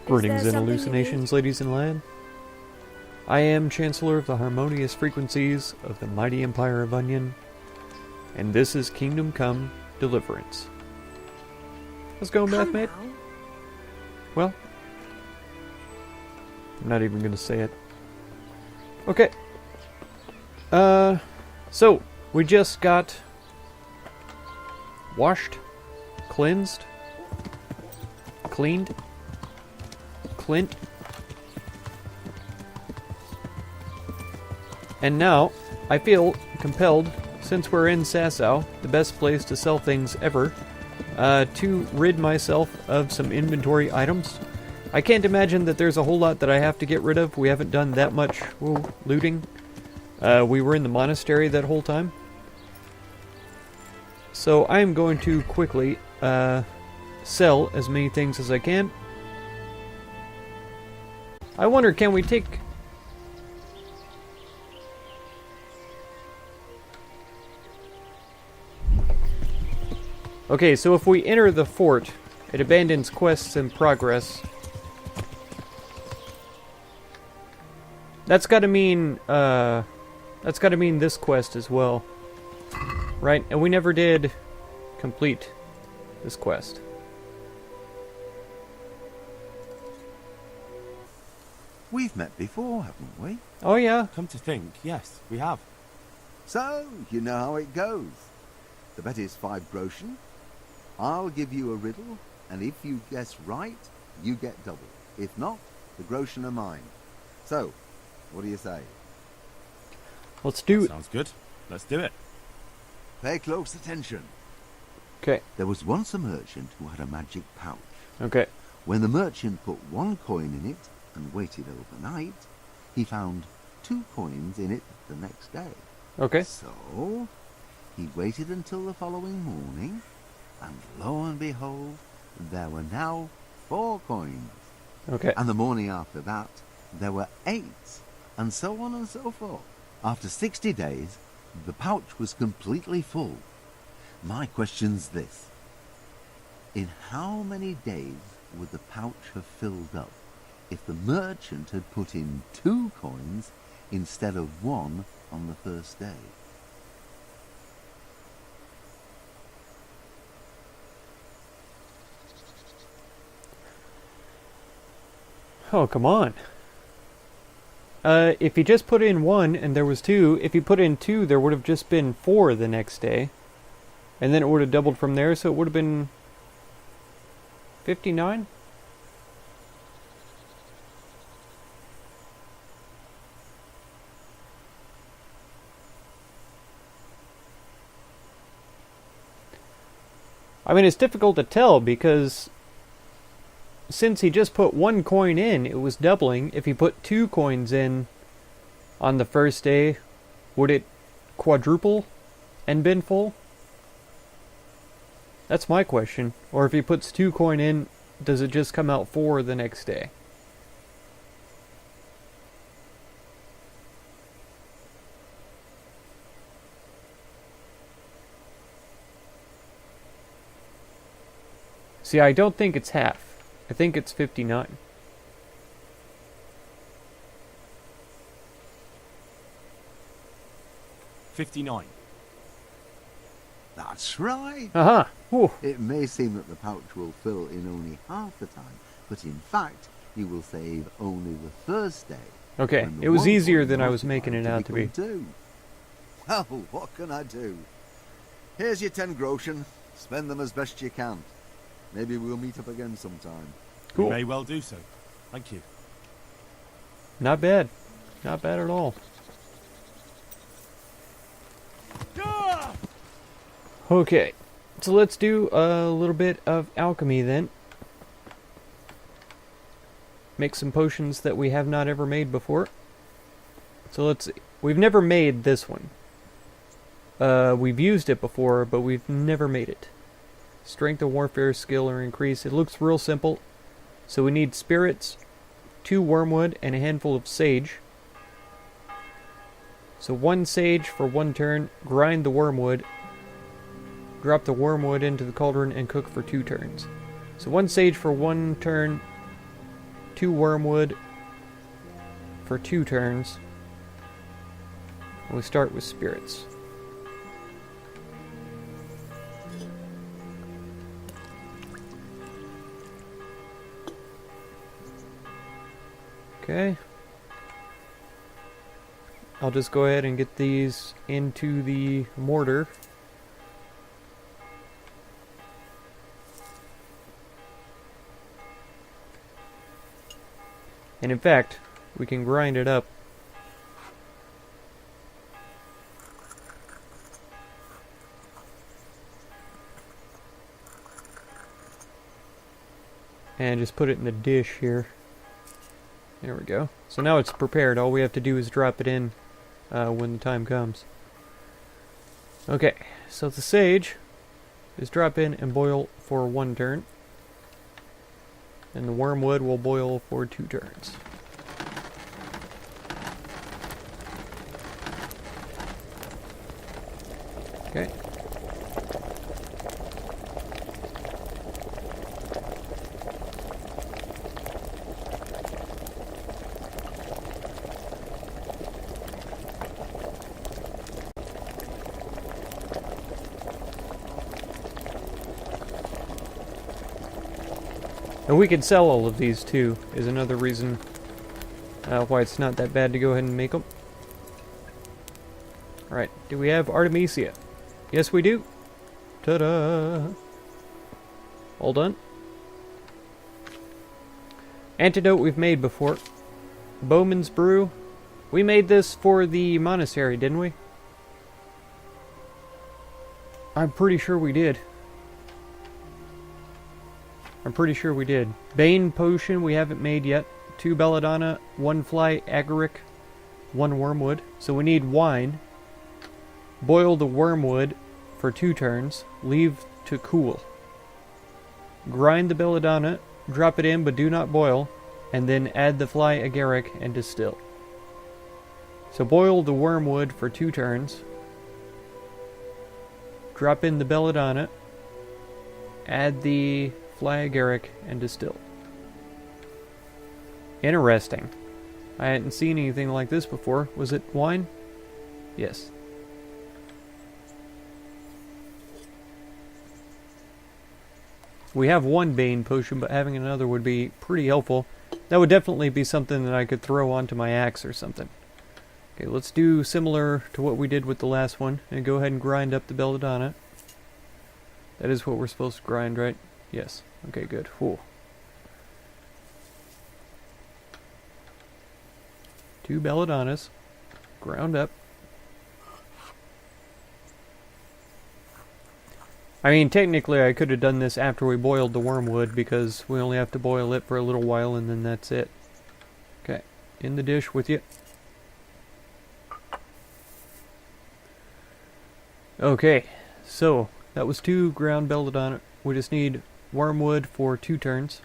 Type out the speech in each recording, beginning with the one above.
Greetings and hallucinations, ladies and lad. I am Chancellor of the harmonious frequencies of the mighty Empire of Onion, and this is Kingdom Come Deliverance. How's it going, Beth, mate? Well, I'm not even gonna say it. Okay. So, we just got washed, cleansed, cleaned, Clint. And now, I feel compelled, since we're in Sasau, the best place to sell things ever, to rid myself of some inventory items. I can't imagine that there's a whole lot that I have to get rid of. We haven't done that much looting. We were in the monastery that whole time. So I am going to quickly sell as many things as I can. I wonder, can we take... Okay, so if we enter the fort, it abandons quests in progress. That's gotta mean, this quest as well. Right? And we never did complete this quest. We've met before, haven't we? Oh yeah. Come to think, yes, we have. So, you know how it goes. The bet is 5 groschen. I'll give you a riddle, and if you guess right, you get double. If not, the groschen are mine. So, what do you say? Let's do it. Sounds good. Let's do it. Pay close attention. Okay. There was once a merchant who had a magic pouch. Okay. When the merchant put 1 coin in it and waited overnight, he found 2 coins in it the next day. Okay. So, he waited until the following morning, and lo and behold, there were now 4 coins. Okay. And the morning after that, there were 8, and so on and so forth. After 60 days, the pouch was completely full. My question's this. In how many days would the pouch have filled up if the merchant had put in 2 coins instead of 1 on the first day? Oh, come on. If he just put in 1 and there was 2, if he put in 2, there would have just been 4 the next day. And then it would have doubled from there, so it would have been 59? I mean, it's difficult to tell because since he just put 1 coin in, it was doubling. If he put 2 coins in on the first day, would it quadruple and been full? That's my question. Or if he puts 2 coin in, does it just come out 4 the next day? See, I don't think it's half. I think it's 59. $59. That's right. Uh-huh. It may seem that the pouch will fill in only half the time, but in fact, you will save only the first day. Okay, it was easier than I was making it out to be. 2. Well, what can I do? Here's your 10 groschen. Spend them as best you can. Maybe we'll meet up again sometime. Cool. We may well do so. Thank you. Not bad. Not bad at all. Okay, so let's do a little bit of alchemy then. Make some potions that we have not ever made before. So let's see. We've never made this one. We've used it before, but we've never made it. Strength of warfare skill or increase. It looks real simple. So we need spirits, 2 wormwood, and a handful of sage. So 1 sage for 1 turn. Grind the wormwood. Drop the wormwood into the cauldron and cook for 2 turns. So 1 sage for 1 turn. 2 wormwood for 2 turns. We start with spirits. Okay. I'll just go ahead and get these into the mortar. And in fact, we can grind it up. And just put it in the dish here. There we go. So now it's prepared. All we have to do is drop it in when the time comes. Okay, so the sage is drop in and boil for 1 turn. And the wormwood will boil for 2 turns. Okay. And we can sell all of these too, is another reason why it's not that bad to go ahead and make them. Alright, do we have Artemisia? Yes, we do. Ta-da! All done. Antidote we've made before. Bowman's Brew. We made this for the monastery, didn't we? I'm pretty sure we did. I'm pretty sure we did. Bane Potion we haven't made yet. 2 Belladonna, 1 Fly Agaric, 1 Wormwood. So we need wine. Boil the wormwood for 2 turns. Leave to cool. Grind the Belladonna. Drop it in but do not boil. And then add the Fly Agaric and distill. So boil the wormwood for 2 turns. Drop in the Belladonna. Add the Fly Agaric and distill. Interesting. I hadn't seen anything like this before. Was it wine? Yes. We have 1 Bane potion, but having another would be pretty helpful. That would definitely be something that I could throw onto my axe or something. Okay, let's do similar to what we did with the last one, and go ahead and grind up the Belladonna. That is what we're supposed to grind, right? Yes. Okay, good. Whew. 2 Belladonnas. Ground up. I mean, technically I could have done this after we boiled the wormwood, because we only have to boil it for a little while and then that's it. Okay. In the dish with you. Okay. So, that was 2 ground Belladonna. We just need wormwood for 2 turns.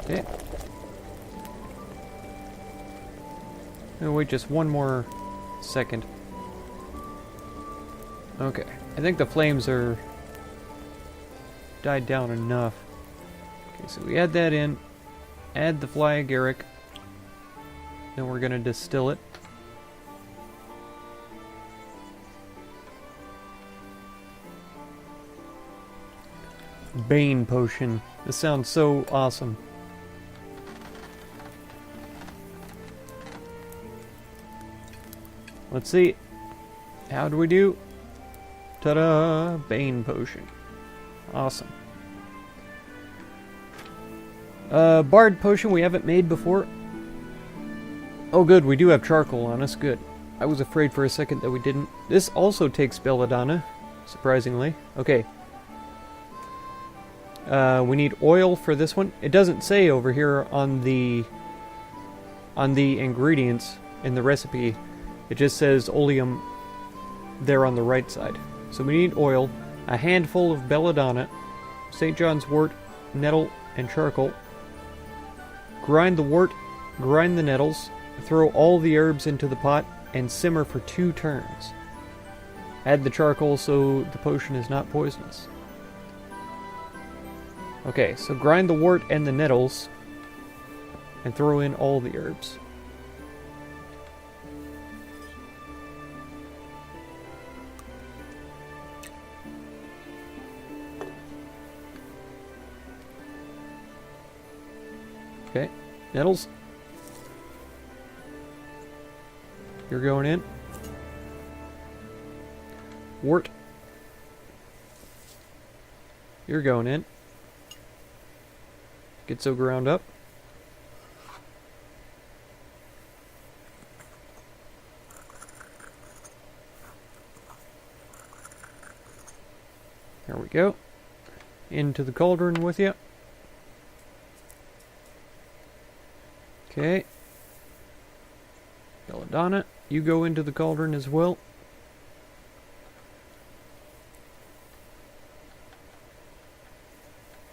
Okay. And wait just 1 more second. Okay. I think the flames are died down enough. Okay, so we add that in. Add the Fly Agaric. Then we're going to distill it. Bane Potion. This sounds so awesome. Let's see. How do we do? Ta-da! Bane Potion. Awesome. Bard Potion we haven't made before. Oh good, we do have charcoal on us. Good. I was afraid for a second that we didn't. This also takes Belladonna, surprisingly. Okay. We need oil for this one. It doesn't say over here on the ingredients in the recipe. It just says oleum there on the right side. So we need oil, a handful of Belladonna, St. John's wort, nettle, and charcoal. Grind the wort, grind the nettles, throw all the herbs into the pot, and simmer for 2 turns. Add the charcoal so the potion is not poisonous. Okay, so grind the wort and the nettles, and throw in all the herbs. Okay, nettles. You're going in. Wort. You're going in. Get so ground up. There we go. Into the cauldron with you. Okay. Belladonna, you go into the cauldron as well.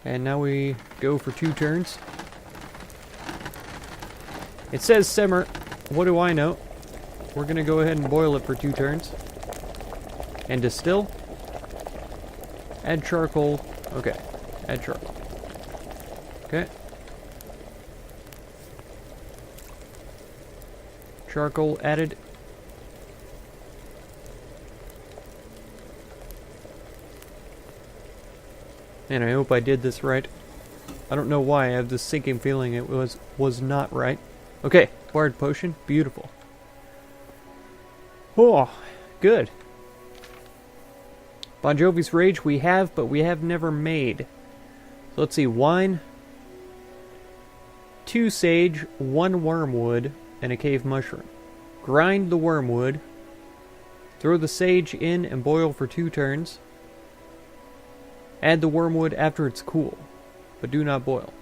And now we go for 2 turns. It says simmer. What do I know? We're going to go ahead and boil it for 2 turns. And distill. Add charcoal. Okay. Add charcoal. Okay. Charcoal added. And I hope I did this right. I don't know why, I have this sinking feeling it was not right. Okay, Bard Potion, beautiful. Oh, good. Bon Jovi's Rage we have, but we have never made. So let's see, wine, 2 sage, 1 wormwood, and a cave mushroom. Grind the wormwood, throw the sage in and boil for 2 turns. Add the wormwood after it's cool, but do not boil.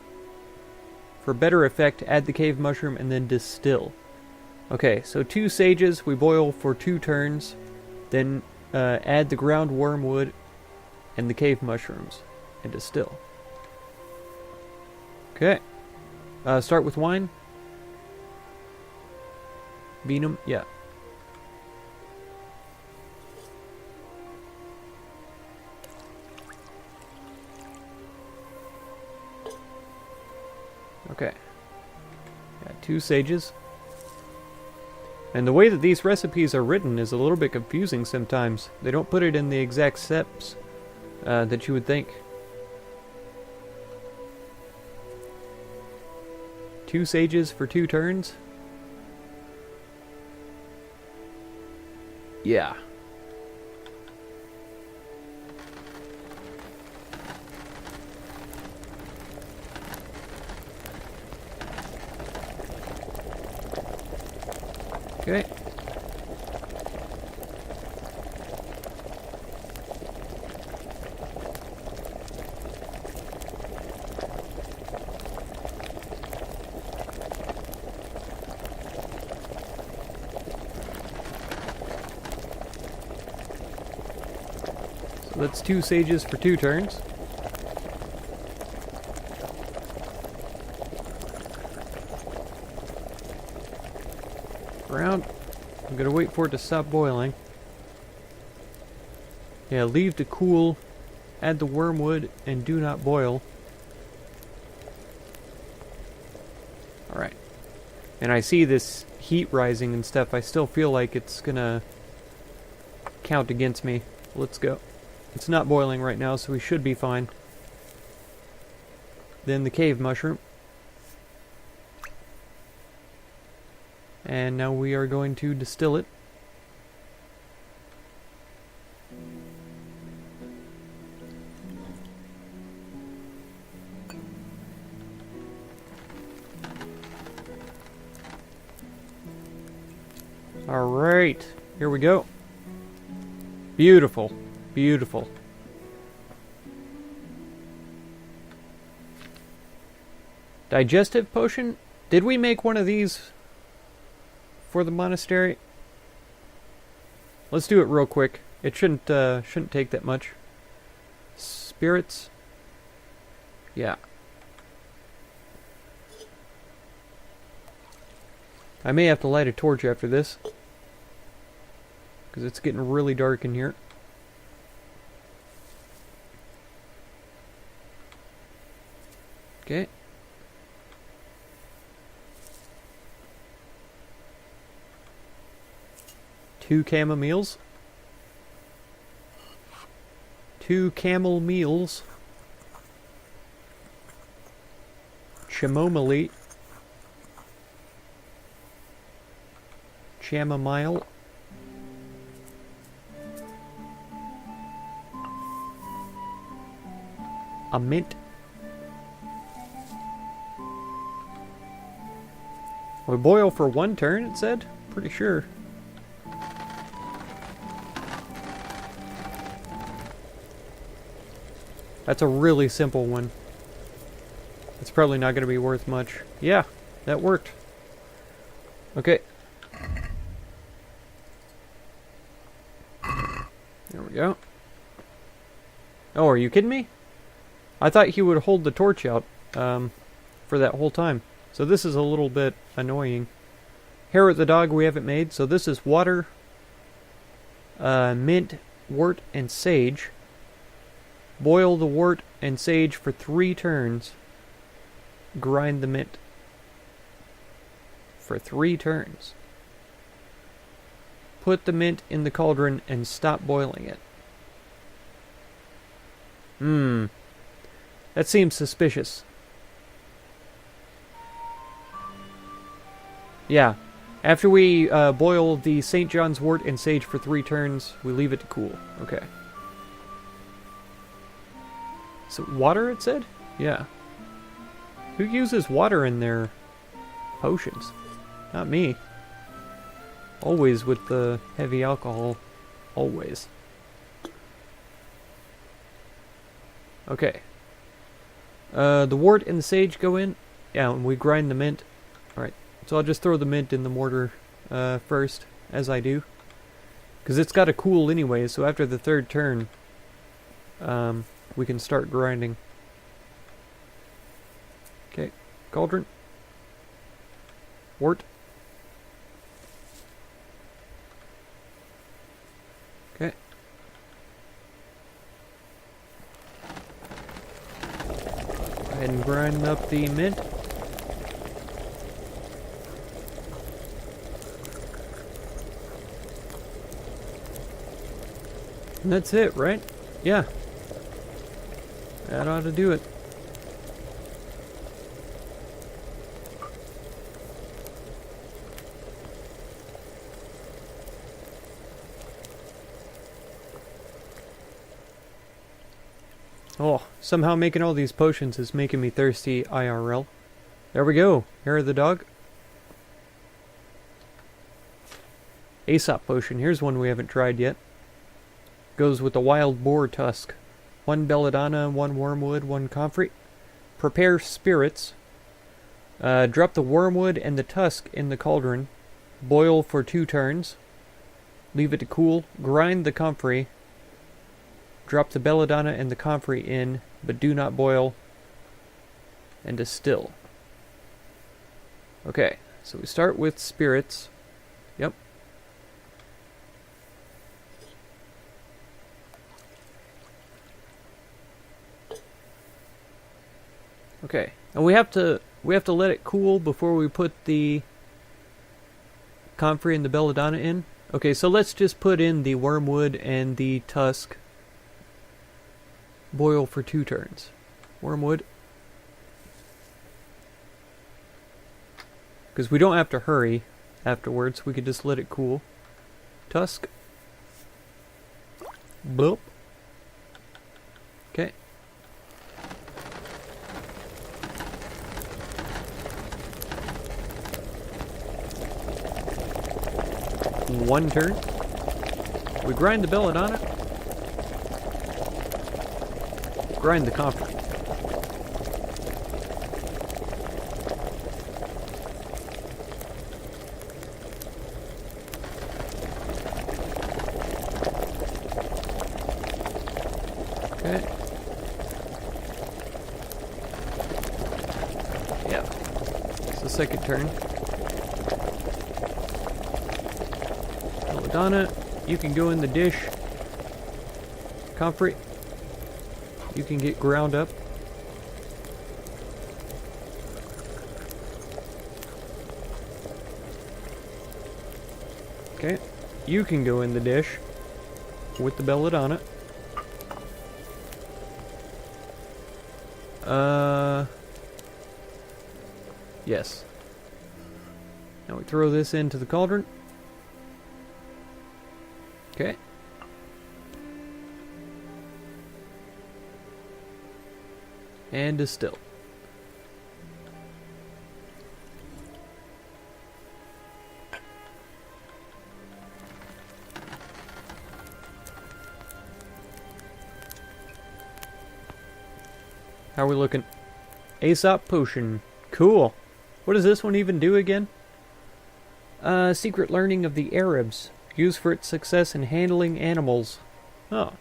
For better effect, add the cave mushroom and then distill. Okay, so 2 sages, we boil for 2 turns, then add the ground wormwood and the cave mushrooms, and distill. Okay, start with wine. Venum, yeah. Okay. Got 2 sages. And the way that these recipes are written is a little bit confusing sometimes. They don't put it in the exact steps that you would think. 2 sages for 2 turns? Yeah. Okay. So that's 2 sages for 2 turns. Around. I'm gonna wait for it to stop boiling. Yeah, leave to cool, add the wormwood, and do not boil. Alright. And I see this heat rising and stuff. I still feel like it's gonna count against me. Let's go. It's not boiling right now, so we should be fine. Then the cave mushroom. And now we are going to distill it. Alright, here we go. Beautiful, beautiful. Digestive potion? Did we make one of these for the monastery? Let's do it real quick. It shouldn't take that much. Spirits. Yeah. I may have to light a torch after this, because it's getting really dark in here. Okay. Two camomeals. Two camel meals. Chamomile. Chamomile. A mint. We boil for 1 turn, it said? Pretty sure. That's a really simple one. It's probably not going to be worth much. Yeah, that worked. Okay. There we go. Oh, are you kidding me? I thought he would hold the torch out for that whole time. So this is a little bit annoying. Hair of the dog we haven't made. So this is water, mint, wort, and sage. Boil the wort and sage for 3 turns. Grind the mint for 3 turns. Put the mint in the cauldron and stop boiling it. That seems suspicious. Yeah. After we boil the St. John's wort and sage for 3 turns, we leave it to cool. Okay. So water, it said? Yeah. Who uses water in their potions? Not me. Always with the heavy alcohol. Always. Okay. The wort and the sage go in. Yeah, and we grind the mint. Alright. So I'll just throw the mint in the mortar first, as I do. Because it's got to cool anyway, so after the 3rd turn, we can start grinding. Okay, cauldron. Wort. Okay. Go ahead and grind up the mint. And that's it, right? Yeah. That ought to do it. Oh, somehow making all these potions is making me thirsty IRL. There we go. Hair of the dog. Aesop potion. Here's one we haven't tried yet. Goes with the wild boar tusk. 1 belladonna, 1 wormwood, 1 comfrey. Prepare spirits. Drop the wormwood and the tusk in the cauldron. Boil for 2 turns. Leave it to cool. Grind the comfrey. Drop the belladonna and the comfrey in, but do not boil. And distill. Okay, so we start with spirits. Yep. Okay, and we have to let it cool before we put the comfrey and the belladonna in. Okay, so let's just put in the wormwood and the tusk. Boil for 2 turns. Wormwood. Because we don't have to hurry afterwards. We could just let it cool. Tusk. Bloop. Okay. One turn. We grind the belladonna. Grind the comfrey. Okay. Yeah. It's the 2nd turn. Belladonna, you can go in the dish. Comfrey, you can get ground up. Okay, you can go in the dish with the belladonna. Yes. Now we throw this into the cauldron. Okay. And distill. How are we looking? Aesop potion. Cool. What does this one even do again? Secret learning of the Arabs. Used for its success in handling animals. Oh.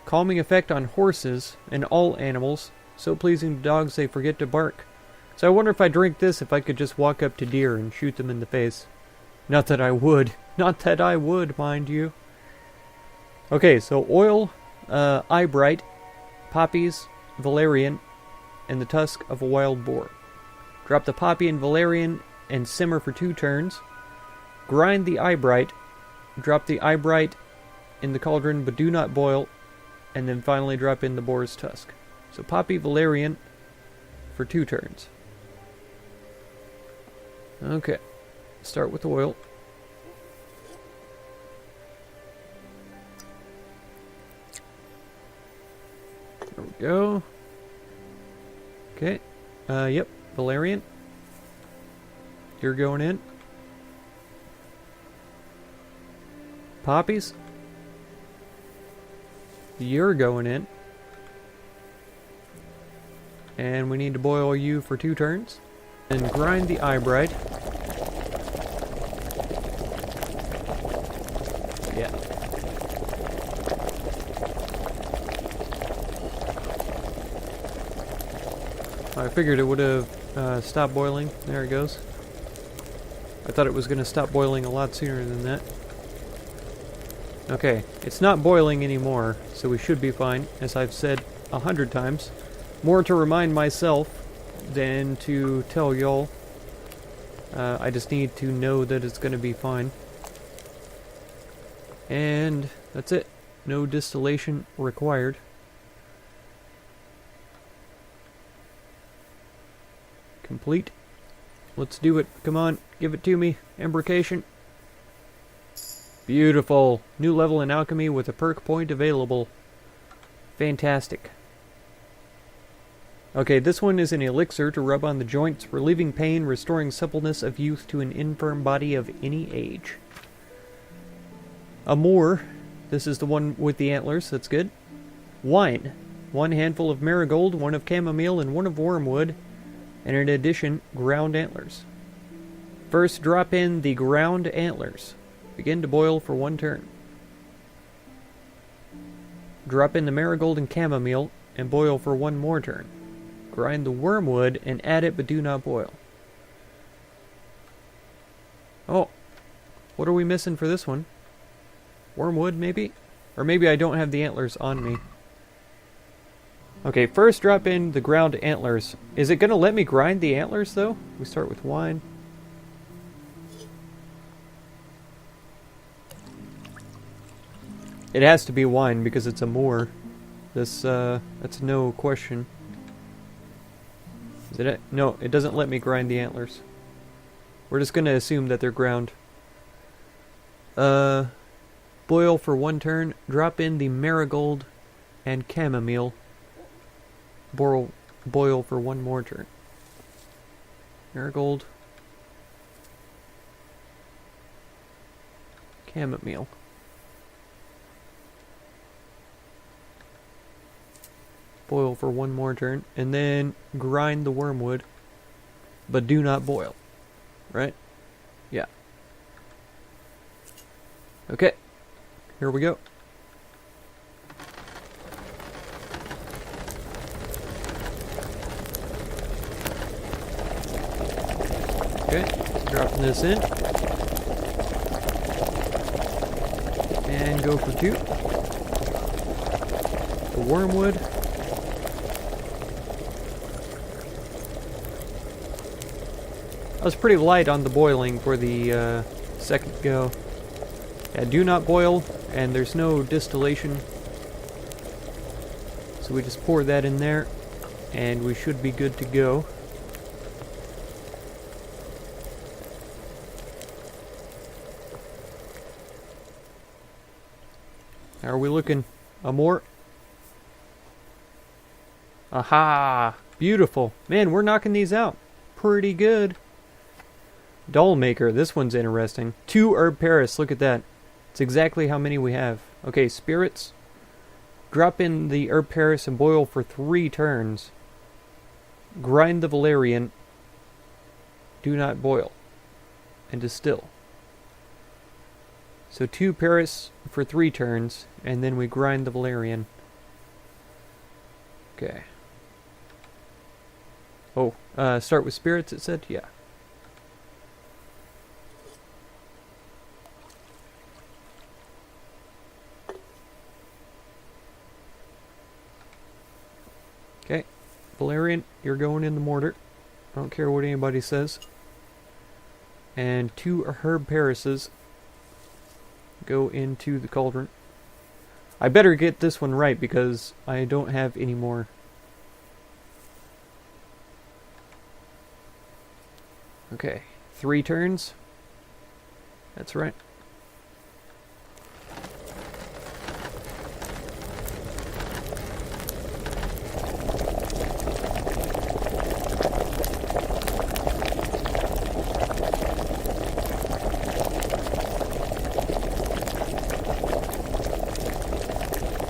Calming effect on horses and all animals. So pleasing to dogs they forget to bark. So I wonder if I drink this, if I could just walk up to deer and shoot them in the face. Not that I would. Not that I would, mind you. Okay, so oil, eyebright, poppies, valerian, and the tusk of a wild boar. Drop the poppy and valerian and simmer for 2 turns. Grind the eyebright. Drop the eyebright in the cauldron, but do not boil. And then finally drop in the boar's tusk. So poppy, valerian for 2 turns. Okay. Start with oil. There we go. Okay. Yep. Valerian. You're going in. Poppies. You're going in. And we need to boil you for 2 turns. And grind the eyebright. Yeah. I figured it would have stopped boiling. There it goes. I thought it was going to stop boiling a lot sooner than that. Okay, it's not boiling anymore, so we should be fine, as I've said 100 times. More to remind myself than to tell y'all. I just need to know that it's going to be fine. And that's it. No distillation required. Complete. Let's do it. Come on, give it to me. Embrocation. Beautiful. New level in alchemy with a perk point available. Fantastic. Okay, this one is an elixir to rub on the joints, relieving pain, restoring suppleness of youth to an infirm body of any age. Amour. This is the one with the antlers. That's good. Wine. 1 handful of marigold, 1 of chamomile, and 1 of wormwood. And in addition, ground antlers. First, drop in the ground antlers. Begin to boil for 1 turn. Drop in the marigold and chamomile and boil for 1 more turn. Grind the wormwood and add it, but do not boil. Oh, what are we missing for this one? Wormwood, maybe? Or maybe I don't have the antlers on me. Okay, first drop in the ground antlers. Is it going to let me grind the antlers, though? We start with wine. It has to be wine because it's a moor. That's no question. Is it? No, it doesn't let me grind the antlers. We're just going to assume that they're ground. Boil for 1 turn. Drop in the marigold and chamomile. Boil for 1 more turn. Marigold. Chamomile. Boil for 1 more turn. And then grind the wormwood. But do not boil. Right? Yeah. Okay. Here we go. Okay, dropping this in. can go for 2. The wormwood. I was pretty light on the boiling for the second go. Yeah, do not boil, and there's no distillation. So we just pour that in there, and we should be good to go. How are we looking? More? Aha! Beautiful. Man, we're knocking these out. Pretty good. Doll maker. This one's interesting. 2 herb Paris. Look at that. It's exactly how many we have. Okay, spirits. Drop in the herb Paris and boil for 3 turns. Grind the valerian. Do not boil. And distill. So 2 Paris for 3 turns, and then we grind the valerian. Okay. Oh, start with spirits, it said? Yeah. Okay. Valerian, you're going in the mortar. I don't care what anybody says. And 2 herb Parises go into the cauldron. I better get this one right because I don't have any more. Okay, 3 turns. That's right.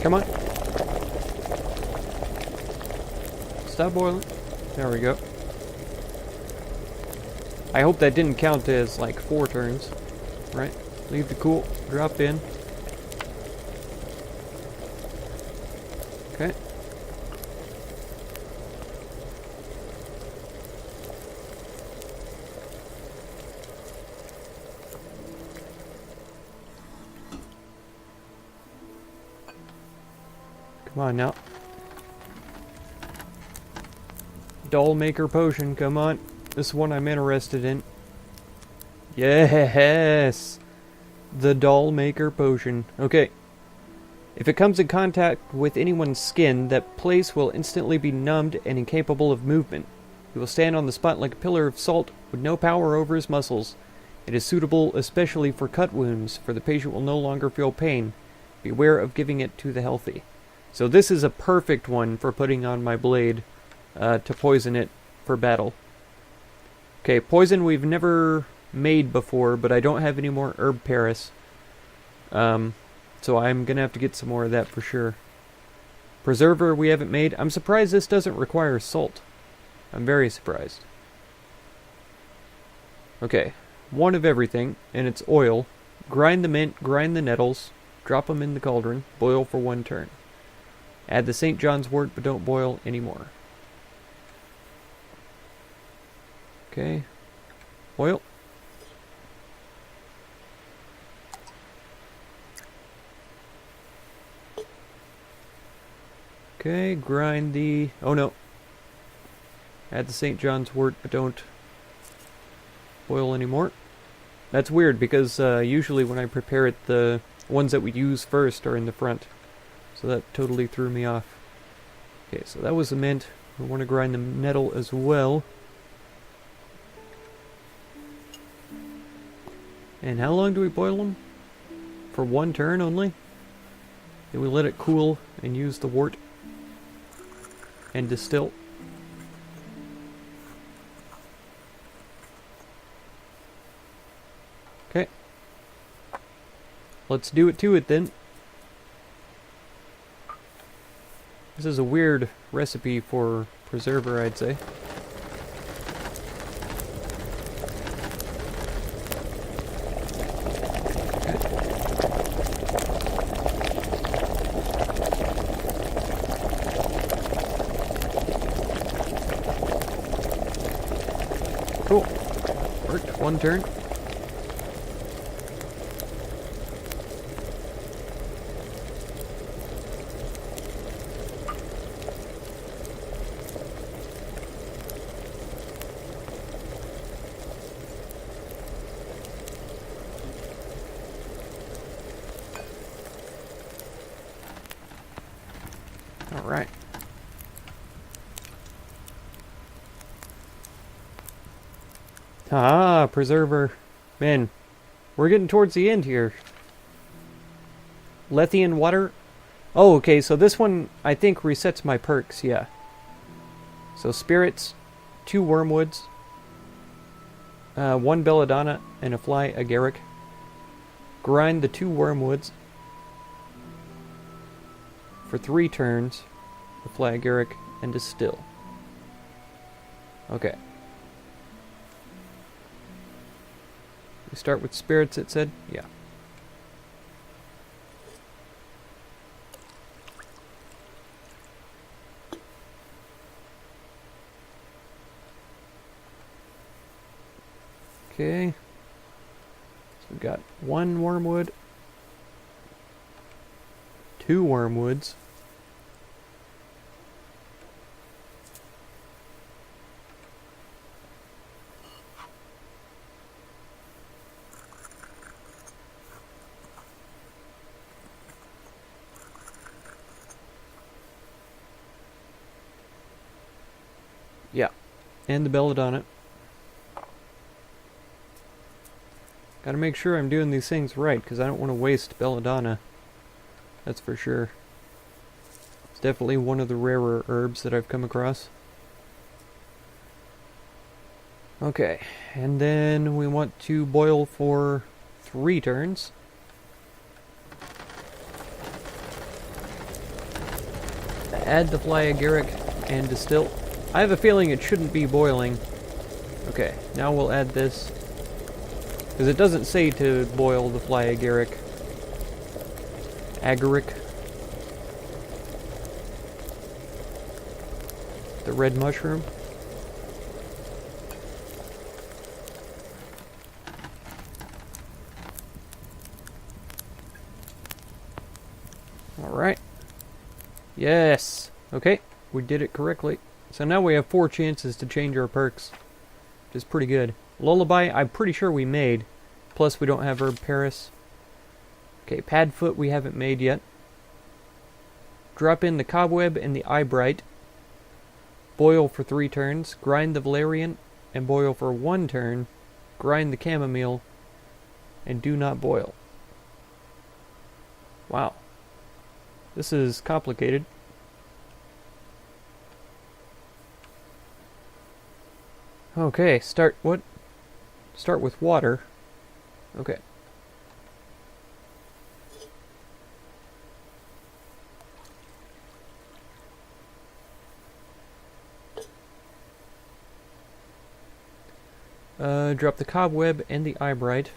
Come on. Stop boiling. There we go. I hope that didn't count as like 4 turns. Right? Leave the cool. Drop in. Okay. Come on now. Doll maker potion, come on. This is one I'm interested in. Yes! The doll maker potion. Okay. If it comes in contact with anyone's skin, that place will instantly be numbed and incapable of movement. He will stand on the spot like a pillar of salt with no power over his muscles. It is suitable especially for cut wounds, for the patient will no longer feel pain. Beware of giving it to the healthy. So this is a perfect one for putting on my blade to poison it for battle. Okay, poison we've never made before, but I don't have any more herb Paris. So I'm gonna have to get some more of that for sure. Preserver we haven't made. I'm surprised this doesn't require salt. I'm very surprised. Okay, 1 of everything, and it's oil. Grind the mint, grind the nettles, drop them in the cauldron, boil for 1 turn. Add the St. John's wort, but don't boil anymore. Okay. Oil. Okay, grind the... Oh no. Add the St. John's wort, but don't boil anymore. That's weird, because usually when I prepare it, the ones that we use first are in the front. So that totally threw me off. Okay, so that was the mint. We want to grind the nettle as well. And how long do we boil them? For 1 turn only? Then we let it cool and use the wort and distill. Okay. Let's do it to it then. This is a weird recipe for preserver, I'd say. Cool. Worked. 1 turn. Ah, preserver. Man, we're getting towards the end here. Lethian water. Oh, okay, so this one, I think, resets my perks, yeah. So spirits, 2 wormwoods, 1 belladonna, and a fly agaric. Grind the 2 wormwoods for 3 turns, the fly agaric, and distill. Okay. We start with spirits, it said? Yeah. Okay. So we've got 1 wormwood, 2 wormwoods, yeah, and the belladonna. Gotta make sure I'm doing these things right, because I don't want to waste belladonna. That's for sure. It's definitely one of the rarer herbs that I've come across. Okay, and then we want to boil for 3 turns. Add the fly agaric and distill. I have a feeling it shouldn't be boiling. Okay, now we'll add this. Because it doesn't say to boil the fly agaric. The red mushroom. Alright. Yes! Okay, we did it correctly. So now we have 4 chances to change our perks. Which is pretty good. Lullaby, I'm pretty sure we made. Plus we don't have Herb Paris. Okay, Padfoot we haven't made yet. Drop in the Cobweb and the Eyebright. Boil for 3 turns. Grind the Valerian and boil for 1 turn. Grind the Chamomile and do not boil. Wow. This is complicated. Okay, start with water. Okay. Drop the Cobweb and the Eyebright.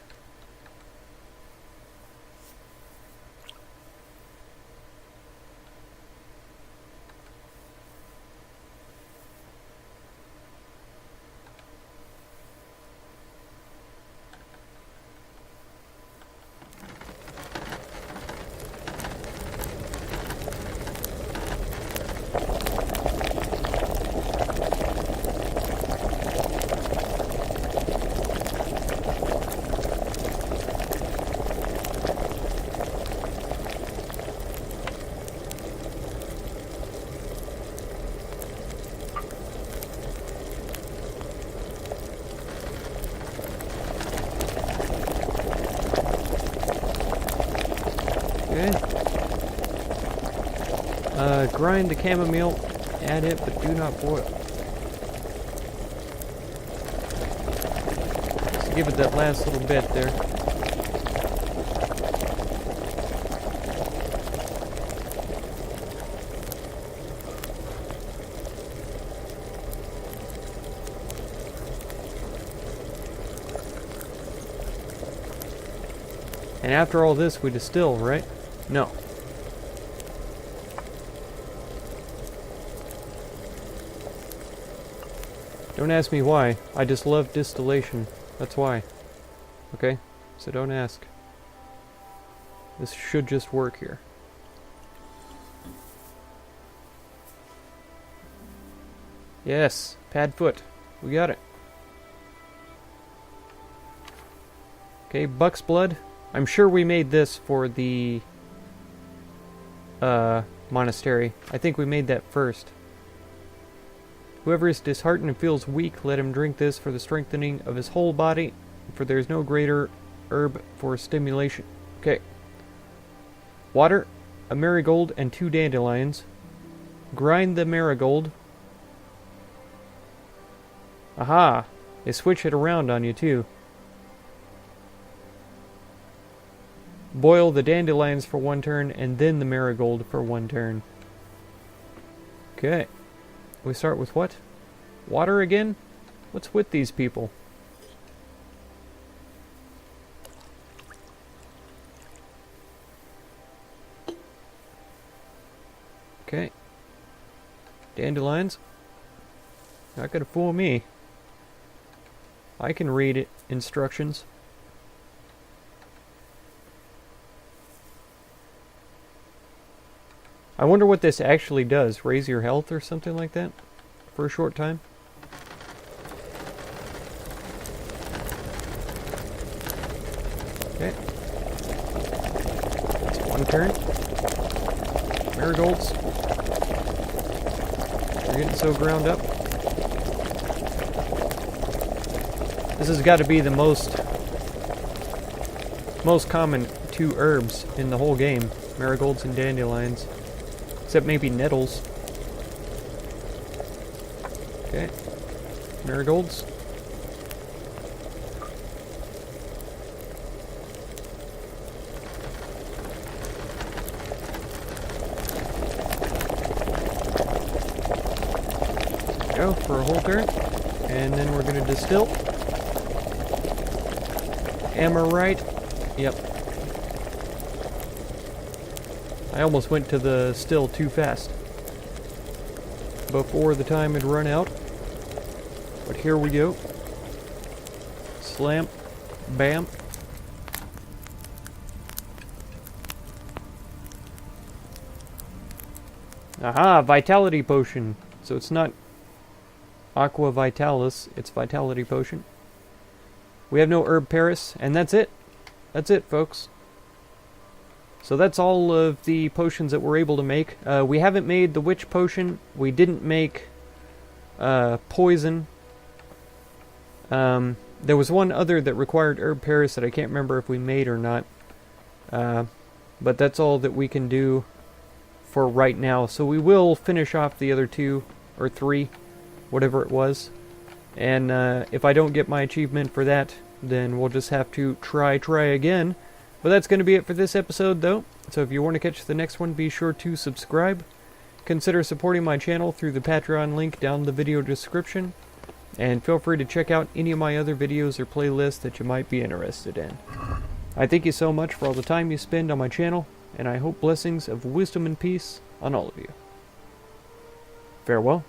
Grind the chamomile, add it, but do not boil. Just give it that last little bit there. And after all this, we distill, right? No. Don't ask me why. I just love distillation. That's why. Okay? So don't ask. This should just work here. Yes, Padfoot. We got it. Okay, Buck's Blood. I'm sure we made this for the monastery. I think we made that first. Whoever is disheartened and feels weak, let him drink this for the strengthening of his whole body, for there is no greater herb for stimulation. Okay. Water, a marigold, and 2 dandelions. Grind the marigold. Aha! They switch it around on you, too. Boil the dandelions for 1 turn, and then the marigold for 1 turn. Okay. We start with what? Water again? What's with these people? Okay. Dandelions. Not gonna fool me. I can read instructions. I wonder what this actually does. Raise your health or something like that? For a short time? Okay. That's 1 turn. Marigolds. They're getting so ground up. This has got to be the most common 2 herbs in the whole game. Marigolds and dandelions. Except maybe nettles. Okay. Marigolds. Go for a whole turn. And then we're going to distill. Am I right? Yep. I almost went to the still too fast before the time had run out. But here we go. Slam. Bam. Aha! Vitality potion. So it's not Aqua Vitalis, it's Vitality potion. We have no Herb Paris, and that's it. That's it, folks. So that's all of the potions that we're able to make. We haven't made the Witch Potion. We didn't make Poison. There was one other that required Herb Paris that I can't remember if we made or not. But that's all that we can do for right now. So we will finish off the other 2 or 3, whatever it was. And if I don't get my achievement for that, then we'll just have to try again. But that's going to be it for this episode, though. So if you want to catch the next one, be sure to subscribe. Consider supporting my channel through the Patreon link down in the video description. And feel free to check out any of my other videos or playlists that you might be interested in. I thank you so much for all the time you spend on my channel, and I hope blessings of wisdom and peace on all of you. Farewell.